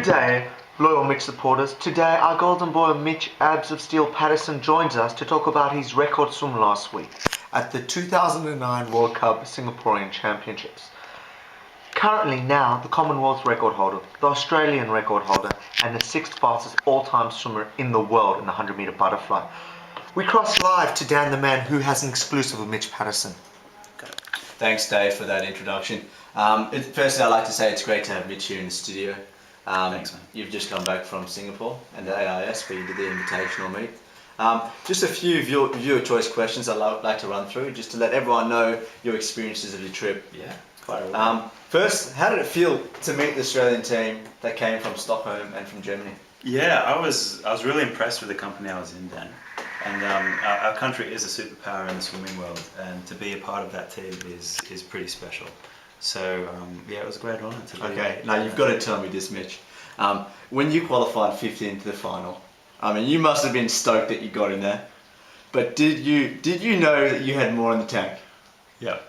day, loyal Mitch supporters. Today, our golden boy Mitch Abs of Steel Patterson joins us to talk about his record swim last week at the 2009 World Cup Singaporean Championships. Currently now the Commonwealth record holder, the Australian record holder, and the 6th fastest all-time swimmer in the world in the 100-metre butterfly. We cross live to Dan the man who has an exclusive with Mitch Patterson. Thanks, Dave, for that introduction. Firstly, I'd like to say it's great to have Mitch here in the studio. Thanks, man. You've just come back from Singapore and the AIS where you did the invitational meet. Just a few viewer choice questions I'd like to run through, just to let everyone know your experiences of your trip. Yeah, quite a lot. First, how did it feel to meet the Australian team that came from Stockholm and from Germany? Yeah, I was really impressed with the company I was in, Dan. And our country is a superpower in the swimming world, and to be a part of that team is pretty special. So yeah, it was a great honour to be. Okay, now you've got to tell me this, Mitch. When you qualified 15th to the final, I mean, you must have been stoked that you got in there. But did you know that you had more in the tank? Yeah,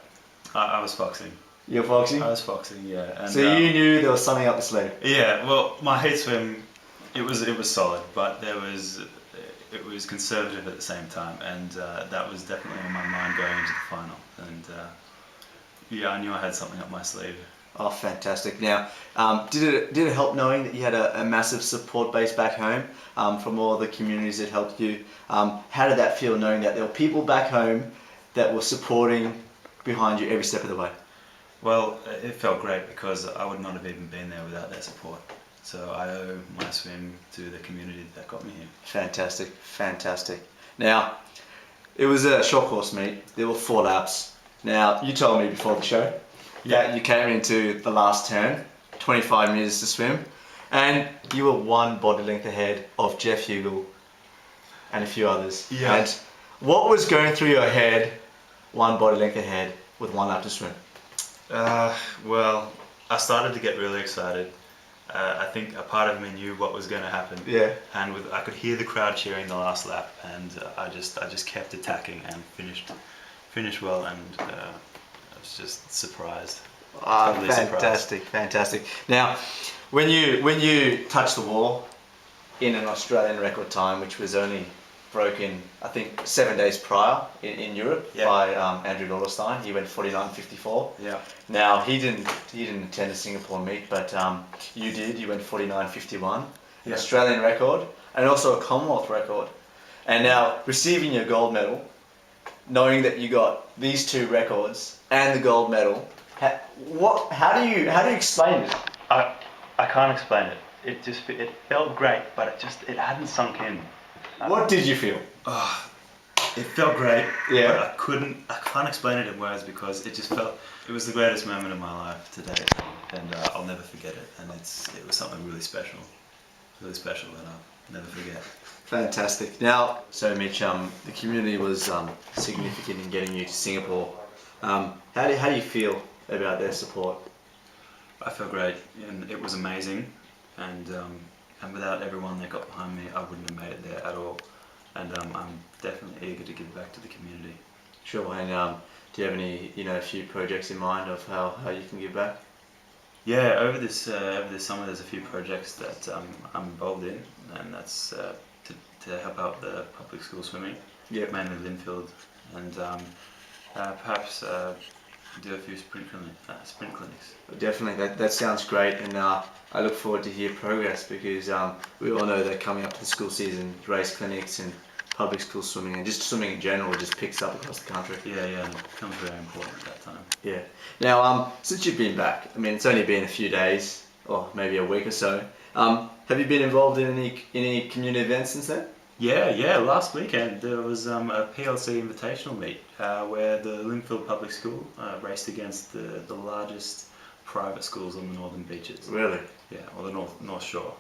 I was foxing. You're foxing? I was foxing, yeah. And, so you knew there was something up the sleeve? Yeah, well, my heat swim, it was solid, but it was conservative at the same time, and that was definitely on my mind going into the final. And yeah, I knew I had something up my sleeve. Oh, fantastic. Now, did it help knowing that you had a massive support base back home from all the communities that helped you? How did that feel knowing that there were people back home that were supporting behind you every step of the way? Well, it felt great because I would not have even been there without their support. So I owe my swim to the community that got me here. Fantastic, fantastic. Now, it was a short course meet. There were 4 laps. Now, you told me before the show that you came into the last turn, 25 metres to swim, and you were 1 body length ahead of Jeff Hugel and a few others. Yeah. And what was going through your head, 1 body length ahead with 1 lap to swim? Well, I started to get really excited. I think a part of me knew what was going to happen. Yeah. And I could hear the crowd cheering the last lap, and I just kept attacking and finished well, and I was just surprised. Totally Fantastic, fantastic. Now, when you touched the wall in an Australian record time, which was only broken, I think, 7 days prior in Europe by Andrew Lauterstein. He went 49.54. Yeah. Now he didn't attend the Singapore meet, but you did. You went 49.51, an Australian record, and also a Commonwealth record. And now receiving your gold medal, knowing that you got these 2 records and the gold medal, how do you explain it? I can't explain it. It felt great, but it hadn't sunk in. What did you feel? It felt great, yeah. But I can't explain it in words because it was the greatest moment of my life today, and I'll never forget it. And it was something really special that I'll never forget. Fantastic. Now, so Mitch, the community was significant in getting you to Singapore. How do you feel about their support? I felt great, and it was amazing, and without everyone that got behind me, I wouldn't have made it there at all. And I'm definitely eager to give back to the community. Sure. And do you have any, a few projects in mind of how you can give back? Yeah, over this summer, there's a few projects that I'm involved in, and that's to help out the public school swimming, mainly Linfield, and perhaps do a few sprint clinics. Definitely, that sounds great, and I look forward to hear progress because we all know that coming up to the school season, race clinics and public school swimming and just swimming in general just picks up across the country. Yeah, and it becomes very important at that time. Yeah. Now, since you've been back, I mean, it's only been a few days or maybe a week or so. Have you been involved in any community events since then? Yeah. Last weekend there was a PLC invitational meet where the Linfield Public School raced against the largest private schools on the northern beaches. Really? Yeah, or the North Shore,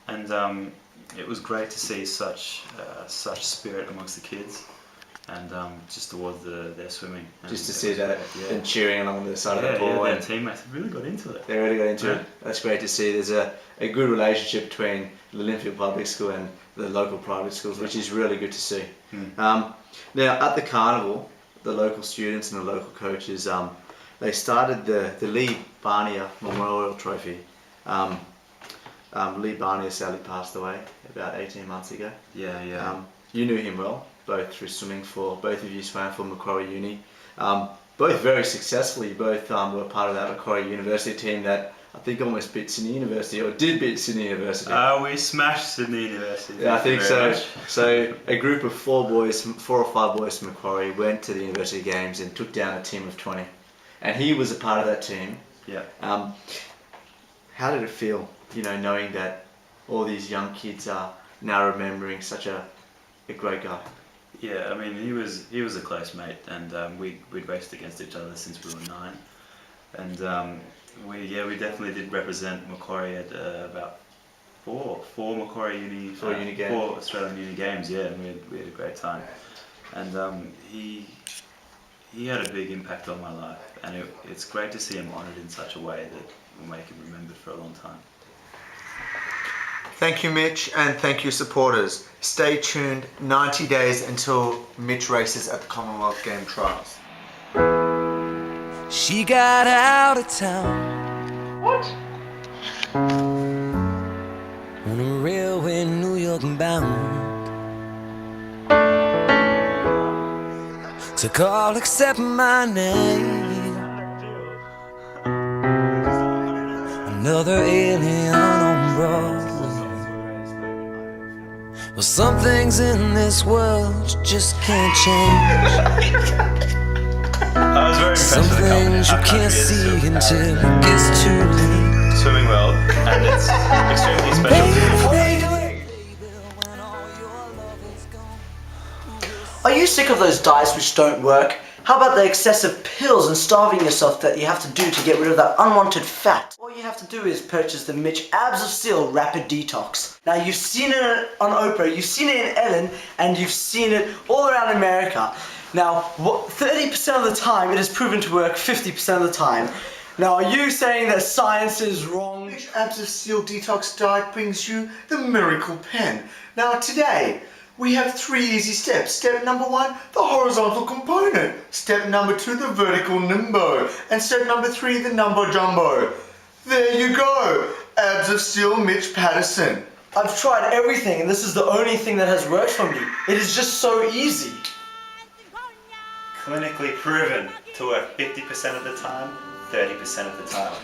and it was great to see such spirit amongst the kids, and just towards their swimming. Just to see that and cheering along the side of the pool. Their teammates really got into it. They really got into it. That's great to see. There's a good relationship between the Linfield Public School and the local private schools, which is really good to see. Now, at the carnival, the local students and the local coaches, they started the Lee Barnier Memorial Trophy Lee Barney sadly passed away about 18 months ago. Yeah. You knew him well, both through swimming for, both of you swam for Macquarie Uni. Both very successfully. You both were part of that Macquarie University team that I think almost beat Sydney University, or did beat Sydney University. We smashed Sydney University. Yeah, I think so. So a group of 4 or 5 boys from Macquarie went to the University Games and took down a team of 20. And he was a part of that team. Yeah. How did it feel, knowing that all these young kids are now remembering such a great guy? Yeah, I mean, he was a close mate, and we'd raced against each other since we were 9, and we definitely did represent Macquarie at about four Macquarie Uni, 4 uni games. 4 Australian uni games, yeah, and we had a great time, and he had a big impact on my life, and it's great to see him honoured in such a way that will make him remembered for a long time. Thank you, Mitch, and thank you, supporters. Stay tuned. 90 days until Mitch races at the Commonwealth Game Trials. She got out of town. What? On a railway, New York bound. Took all except my name. Another alien on Broadway. Well, some things in this world you just can't change. I was very impressed Some with the things you can't see until it gets too late. Swimming well, and it's extremely special. Are you sick of those diets which don't work? How about the excessive pills and starving yourself that you have to do to get rid of that unwanted fat? All you have to do is purchase the Mitch Abs of Steel Rapid Detox. Now, you've seen it on Oprah, you've seen it in Ellen, and you've seen it all around America. Now, 30% of the time it is proven to work 50% of the time. Now, are you saying that science is wrong? Mitch Abs of Steel Detox Diet brings you the miracle pen. Now, today, we have 3 easy steps. Step number 1, the horizontal component. Step number 2, the vertical nimbo. And step number 3, the numbo jumbo. There you go. Abs of Steel Mitch Patterson. I've tried everything and this is the only thing that has worked for me. It is just so easy. Clinically proven to work 50% of the time, 30% of the time.